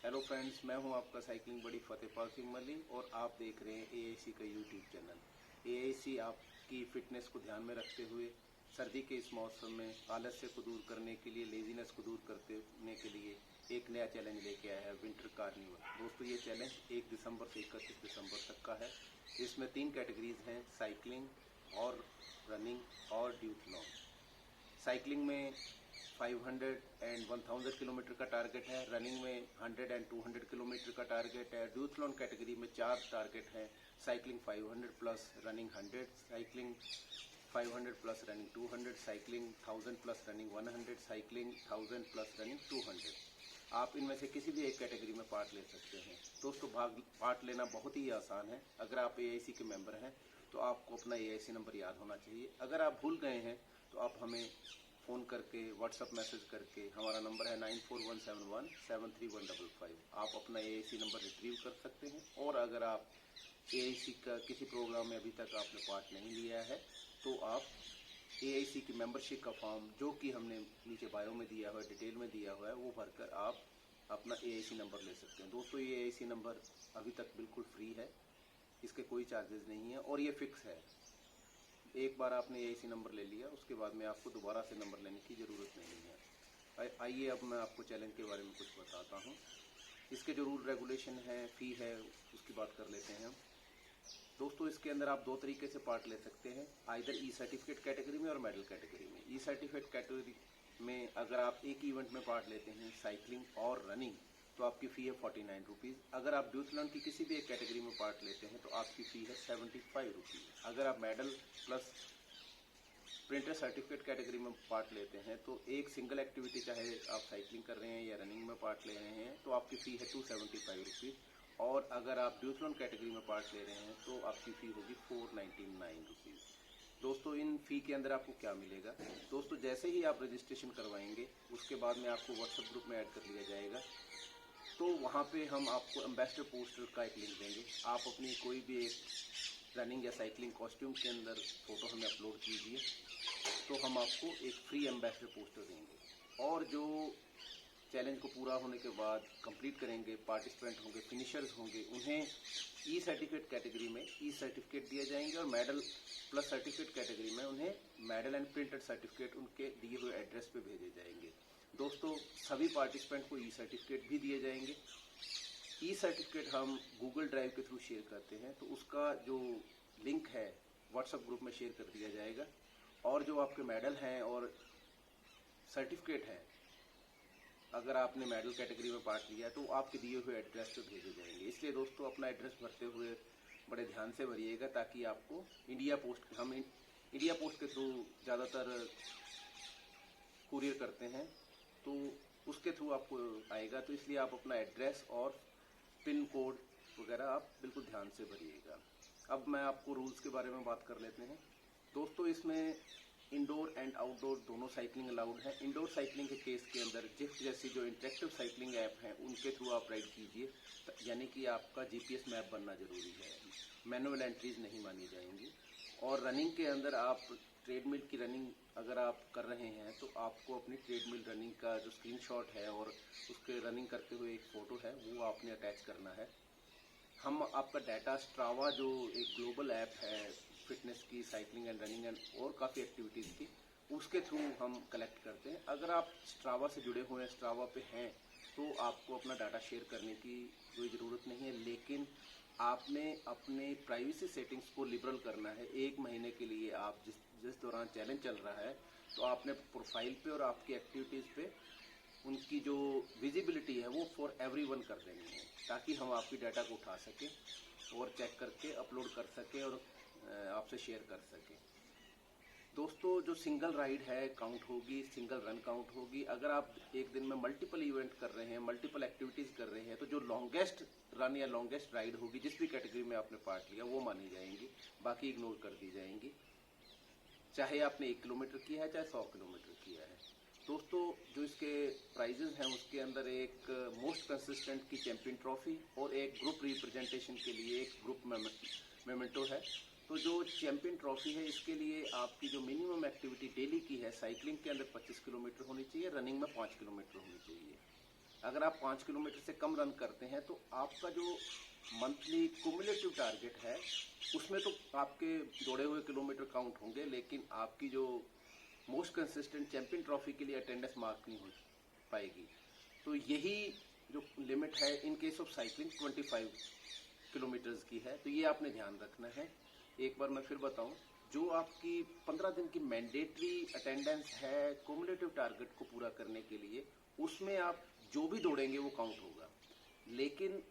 Hello friends, मैं हूं आपका साइकिलिंग बड़ी फतेहपाल सिंह मली और आप देख रहे हैं एआईसी का यूट्यूब चैनल। एआईसी आपकी फिटनेस को ध्यान में रखते हुए सर्दी के इस मौसम में आलस्य को दूर करने के लिए, लेजीनेस को दूर करने के लिए एक नया चैलेंज लेके आया है, विंटर कार्निवल। दोस्तों, ये चैलेंज 1 दिसंबर से 31 दिसंबर तक का है। इसमें 3 कैटेगरीज हैं, साइकिलिंग और रनिंग और ड्यूथलॉन। साइकिलिंग में 500 एंड 1000 किलोमीटर का टारगेट है, रनिंग में 100 एंड 200 किलोमीटर का टारगेट है। ड्यूथलॉन कैटेगरी में 4 टारगेट हैं, cycling 500 plus running 100, cycling 500 plus running 200, cycling 1000 plus running 100, cycling 1000 plus running 200। आप इनमें से किसी भी एक कैटेगरी में पार्ट ले सकते हैं। दोस्तों, पार्ट लेना बहुत ही आसान है। अगर आप एआईसी के मेंबर हैं तो आपको अपना एआईसी नंबर याद होना चाहिए। अगर आप भूल गए हैं तो आप हमें फ़ोन करके, व्हाट्सअप मैसेज करके, हमारा नंबर है 9417173155। आप अपना एआईसी नंबर रिट्रीव कर सकते हैं। और अगर आप एआईसी का किसी प्रोग्राम में अभी तक आपने पार्ट नहीं लिया है तो आप एआईसी की मेंबरशिप का फॉर्म, जो कि हमने नीचे बायो में दिया हुआ है, डिटेल में दिया हुआ है, वो भरकर आप अपना एआईसी नंबर ले सकते हैं। दोस्तों, ये एआईसी नंबर अभी तक बिल्कुल फ्री है, इसके कोई चार्जेस नहीं है और ये फिक्स है। एक बार आपने एआईसी नंबर ले लिया, उसके बाद में आपको दोबारा से नंबर लेने की ज़रूरत नहीं है। आइए अब मैं आपको चैलेंज के बारे में कुछ बताता हूँ। इसके जो रूल रेगुलेशन है, फ़ी है, उसकी बात कर लेते हैं हम। दोस्तों, इसके अंदर आप 2 तरीके से पार्ट ले सकते हैं, आइदर ई सर्टिफिकेट कैटेगरी में और मेडल कैटेगरी में। ई सर्टिफिकेट कैटेगरी में अगर आप एक इवेंट में पार्ट लेते हैं, साइकिलिंग और रनिंग, तो आपकी फ़ी है 49 रुपीज़। अगर आप ड्यूथलॉन की किसी भी एक कैटेगरी में पार्ट लेते हैं तो आपकी फ़ी है 75 रुपीज़। अगर आप medal plus printer certificate category में पार्ट लेते हैं तो एक सिंगल एक्टिविटी, चाहे आप साइकिलिंग कर रहे हैं या रनिंग में पार्ट ले रहे हैं, तो आपकी फ़ी है 275 रुपीज़। और अगर आप ड्यूथलॉन कैटेगरी में पार्ट ले रहे हैं तो आपकी फ़ी होगी 499 रुपीज़। दोस्तों, इन फ़ी के अंदर आपको क्या मिलेगा? दोस्तों, जैसे ही आप रजिस्ट्रेशन करवाएंगे उसके बाद में आपको व्हाट्सएप ग्रुप में ऐड कर लिया जाएगा। तो वहाँ पे हम आपको एम्बेसडर पोस्टर का एक लिंक देंगे। आप अपनी कोई भी एक रनिंग या साइकिलिंग कॉस्ट्यूम के अंदर फ़ोटो हमें अपलोड कीजिए, तो हम आपको एक फ्री एम्बेसडर पोस्टर देंगे। और जो चैलेंज को पूरा होने के बाद कंप्लीट करेंगे, पार्टिसिपेंट होंगे, फिनिशर्स होंगे, उन्हें ई सर्टिफिकेट कैटेगरी में ई सर्टिफिकेट दिए जाएंगे और मेडल प्लस सर्टिफिकेट कैटेगरी में उन्हें मेडल एंड प्रिंटेड सर्टिफिकेट उनके दिए हुए एड्रेस पे भेजे जाएंगे। दोस्तों, सभी पार्टिसिपेंट को ई सर्टिफिकेट भी दिए जाएंगे। ई सर्टिफिकेट हम गूगल ड्राइव के थ्रू शेयर करते हैं, तो उसका जो लिंक है व्हाट्सएप ग्रुप में शेयर कर दिया जाएगा। और जो आपके मेडल हैं और सर्टिफिकेट हैं, अगर आपने मेडल कैटेगरी में पार्ट लिया है तो आपके दिए हुए एड्रेस पे भेजे जाएंगे। इसलिए दोस्तों, अपना एड्रेस भरते हुए बड़े ध्यान से भरिएगा, ताकि आपको हम इंडिया पोस्ट के थ्रू ज़्यादातर कुरियर करते हैं, तो उसके थ्रू आपको आएगा। तो इसलिए आप अपना एड्रेस और पिन कोड वगैरह आप बिल्कुल ध्यान से भरिएगा। अब मैं आपको रूल्स के बारे में बात कर लेते हैं। दोस्तों, इसमें इंडोर एंड आउटडोर दोनों साइकिलिंग अलाउड है। इंडोर साइकिलिंग के केस के अंदर जिफ्ट जैसी जो इंटरेक्टिव साइकिलिंग ऐप हैं उनके थ्रू आप राइड कीजिए, यानी कि आपका जीपीएस मैप बनना जरूरी है। मैनुअल एंट्रीज नहीं मानी जाएंगी। और रनिंग के अंदर आप ट्रेडमिल की रनिंग अगर आप कर रहे हैं तो आपको अपनी ट्रेडमिल रनिंग का जो स्क्रीनशॉट है और उसके रनिंग करते हुए एक फ़ोटो है वो आपने अटैच करना है। हम आपका डाटा स्ट्रावा, जो एक ग्लोबल ऐप है फिटनेस की, साइकिलिंग एंड रनिंग एंड और काफ़ी एक्टिविटीज़ की, उसके थ्रू हम कलेक्ट करते हैं। अगर आप स्ट्रावा से जुड़े हुए हैं, स्ट्रावा पे हैं, तो आपको अपना डाटा शेयर करने की कोई ज़रूरत नहीं है। लेकिन आपने अपने प्राइवेसी सेटिंग्स को लिबरल करना है। 1 महीने के लिए आप जिस दौरान चैलेंज चल रहा है, तो आपने प्रोफाइल पे और आपकी एक्टिविटीज़ पे उनकी जो विजिबिलिटी है वो फॉर एवरीवन कर देनी है, ताकि हम आपकी डाटा को उठा सकें और चेक करके अपलोड कर सकें और आपसे शेयर कर सकें। दोस्तों, जो सिंगल राइड है काउंट होगी, सिंगल रन काउंट होगी। अगर आप एक दिन में मल्टीपल इवेंट कर रहे हैं, मल्टीपल एक्टिविटीज़ कर रहे हैं, तो जो लॉन्गेस्ट रन या लॉन्गेस्ट राइड होगी, जिस भी कैटेगरी में आपने पार्ट लिया, वो मानी जाएंगी, बाकी इग्नोर कर दी जाएंगी। चाहे आपने 1 किलोमीटर किया है, चाहे 100 किलोमीटर किया है। दोस्तों, जो इसके प्राइजेस हैं उसके अंदर एक मोस्ट कंसिस्टेंट की चैंपियन ट्रॉफी और एक ग्रुप रिप्रेजेंटेशन के लिए एक ग्रुप मेमेंटो है। तो जो चैंपियन ट्रॉफी है, इसके लिए आपकी जो मिनिमम एक्टिविटी डेली की है, साइकिलिंग के अंदर 25 किलोमीटर होनी चाहिए, रनिंग में 5 किलोमीटर होनी चाहिए। अगर आप 5 किलोमीटर से कम रन करते हैं तो आपका जो मंथली कुमुलेटिव टारगेट है उसमें तो आपके दौड़े हुए किलोमीटर काउंट होंगे, लेकिन आपकी जो मोस्ट कंसिस्टेंट चैंपियन ट्रॉफी के लिए अटेंडेंस मार्क नहीं हो पाएगी। तो यही जो लिमिट है in case of cycling 25 kilometres की है, तो ये आपने ध्यान रखना है। एक बार मैं फिर बताऊं, जो आपकी 15 दिन की मैंडेटरी अटेंडेंस है कुमुलेटिव टारगेट को पूरा करने के लिए, उसमें आप जो भी दौड़ेंगे वो काउंट होगा। लेकिन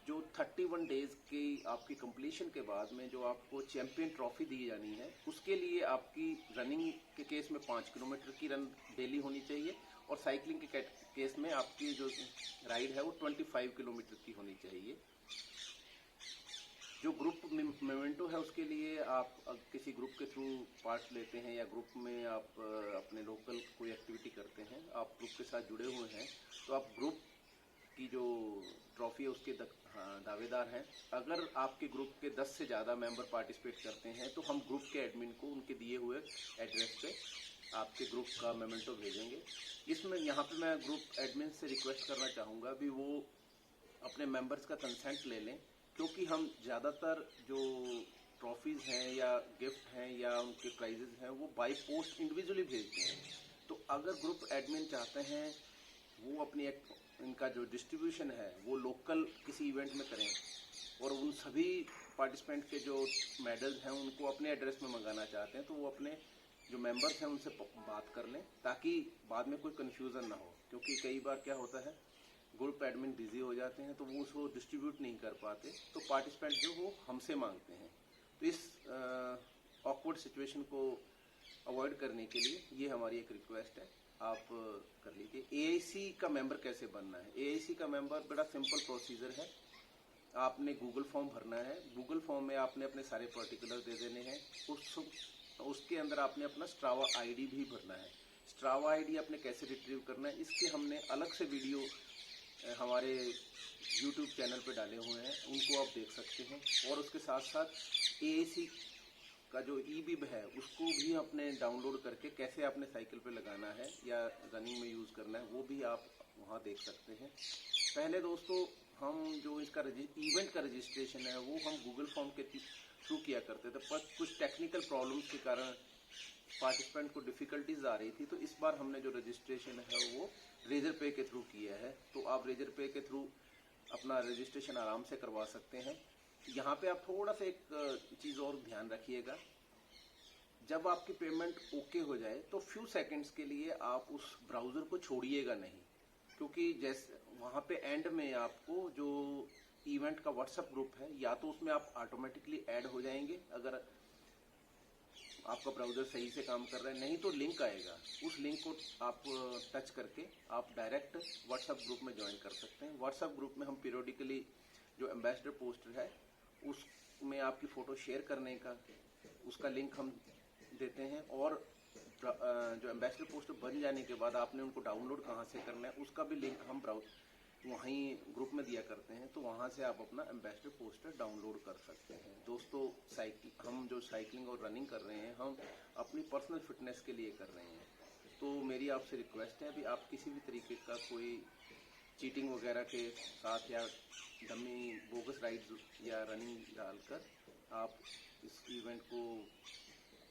जो 31 डेज की आपकी कंप्लीशन के बाद में जो आपको चैंपियन ट्रॉफी दी जानी है, उसके लिए आपकी रनिंग के केस में 5 किलोमीटर की रन डेली होनी चाहिए, और साइकिलिंग के केस में आपकी जो राइड है वो 25 किलोमीटर की होनी चाहिए। जो ग्रुप मोमेंटो है उसके लिए आप किसी ग्रुप के थ्रू पार्ट लेते हैं या ग्रुप में आप अपने लोकल कोई एक्टिविटी करते हैं, आप ग्रुप के साथ जुड़े हुए हैं, तो आप ग्रुप की जो ट्रॉफी है उसके दावेदार हैं। अगर आपके ग्रुप के 10 से ज़्यादा मेंबर पार्टिसिपेट करते हैं तो हम ग्रुप के एडमिन को उनके दिए हुए एड्रेस पे आपके ग्रुप का मोमेंटो भेजेंगे। इसमें यहाँ पे मैं ग्रुप एडमिन से रिक्वेस्ट करना चाहूँगा भी वो अपने मेंबर्स का कंसेंट ले लें, क्योंकि हम ज़्यादातर जो ट्रॉफीज़ हैं या गिफ्ट हैं या उनके प्राइजेज़ हैं वो बाय पोस्ट इंडिविजुअली भेजते हैं। तो अगर ग्रुप एडमिन चाहते हैं वो अपनी इनका जो डिस्ट्रीब्यूशन है वो लोकल किसी इवेंट में करें और उन सभी पार्टिसिपेंट के जो मेडल्स हैं उनको अपने एड्रेस में मंगाना चाहते हैं, तो वो अपने जो मेंबर्स हैं उनसे बात कर लें ताकि बाद में कोई कन्फ्यूज़न ना हो। क्योंकि कई बार क्या होता है, ग्रुप एडमिन बिजी हो जाते हैं तो वो उसको डिस्ट्रीब्यूट नहीं कर पाते, तो पार्टिसिपेंट जो वो हमसे मांगते हैं। तो इस ऑकवर्ड सिचुएशन को अवॉइड करने के लिए ये हमारी एक रिक्वेस्ट है, आप कर लीजिए। एआईसी का मेंबर कैसे बनना है? एआईसी का मेंबर बड़ा सिंपल प्रोसीजर है। आपने गूगल फॉर्म भरना है, गूगल फॉर्म में आपने अपने सारे पर्टिकुलर दे देने हैं, उसके अंदर आपने अपना स्ट्रावा आईडी भी भरना है। स्ट्रावा आईडी आपने कैसे रिट्रीव करना है, इसके हमने अलग से वीडियो हमारे YouTube चैनल पे डाले हुए हैं, उनको आप देख सकते हैं। और उसके साथ साथ एआईसी का जो ई-बिब है उसको भी आपने डाउनलोड करके कैसे आपने साइकिल पे लगाना है या रनिंग में यूज़ करना है वो भी आप वहाँ देख सकते हैं। पहले दोस्तों हम जो इसका इवेंट का रजिस्ट्रेशन है वो हम गूगल फॉर्म के थ्रू किया करते थे, पर कुछ टेक्निकल प्रॉब्लम्स के कारण पार्टिसिपेंट को डिफ़िकल्टीज आ रही थी, तो इस बार हमने जो रजिस्ट्रेशन है वो रेजर पे के थ्रू किया है। तो आप रेजर पे के थ्रू अपना रजिस्ट्रेशन आराम से करवा सकते हैं। यहाँ पे आप थोड़ा सा एक चीज़ और ध्यान रखिएगा, जब आपकी पेमेंट ओके हो जाए तो फ्यू सेकंड्स के लिए आप उस ब्राउज़र को छोड़िएगा नहीं, क्योंकि जैसे वहाँ पे एंड में आपको जो इवेंट का व्हाट्सएप ग्रुप है या तो उसमें आप ऑटोमेटिकली ऐड हो जाएंगे अगर आपका ब्राउज़र सही से काम कर रहा है, नहीं तो लिंक आएगा, उस लिंक को आप टच करके आप डायरेक्ट व्हाट्सएप ग्रुप में ज्वाइन कर सकते हैं। व्हाट्सएप ग्रुप में हम पीरियडिकली जो एम्बेसडर पोस्टर है उसमें आपकी फ़ोटो शेयर करने का उसका लिंक हम देते हैं, और जो एम्बेसडर पोस्टर बन जाने के बाद आपने उनको डाउनलोड कहाँ से करना है उसका भी लिंक हम वहीं ग्रुप में दिया करते हैं, तो वहाँ से आप अपना एम्बेसडर पोस्टर डाउनलोड कर सकते हैं। दोस्तों हम जो साइकिलिंग और रनिंग कर रहे हैं हम अपनी पर्सनल फिटनेस के लिए कर रहे हैं, तो मेरी आपसे रिक्वेस्ट है अभी आप किसी भी तरीके का कोई चीटिंग वगैरह के साथ या डमी बोगस राइड्स या रनिंग डालकर आप इस इवेंट को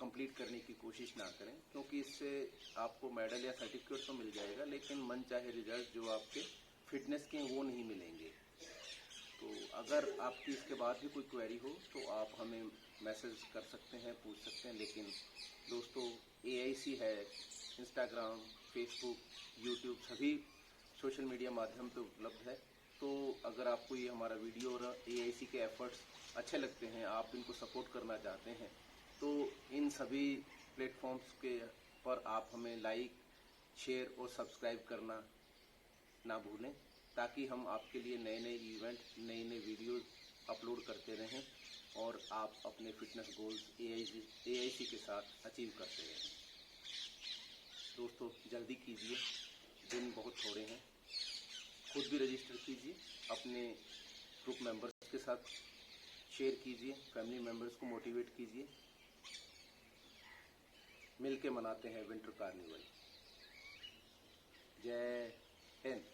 कंप्लीट करने की कोशिश ना करें, क्योंकि इससे आपको मेडल या सर्टिफिकेट तो मिल जाएगा लेकिन मन चाहे रिजल्ट जो आपके फिटनेस के वो नहीं मिलेंगे। तो अगर आपकी इसके बाद भी कोई क्वेरी हो तो आप हमें मैसेज कर सकते हैं, पूछ सकते हैं। लेकिन दोस्तों एआईसी है, इंस्टाग्राम, फेसबुक, यूट्यूब सभी सोशल मीडिया माध्यम पे उपलब्ध है। तो अगर आपको ये हमारा वीडियो और एआईसी के एफर्ट्स अच्छे लगते हैं, आप इनको सपोर्ट करना चाहते हैं, तो इन सभी प्लेटफॉर्म्स के पर आप हमें लाइक, शेयर और सब्सक्राइब करना ना भूलें, ताकि हम आपके लिए नए नए इवेंट, नई नई वीडियोस अपलोड करते रहें और आप अपने फिटनेस गोल्स एआईसी के साथ अचीव करते रहें। दोस्तों जल्दी कीजिए, दिन बहुत थोड़े हैं, खुद भी रजिस्टर कीजिए, अपने ग्रुप मेंबर्स के साथ शेयर कीजिए, फैमिली मेंबर्स को मोटिवेट कीजिए। मिलके मनाते हैं विंटर कार्निवल। जय हिंद।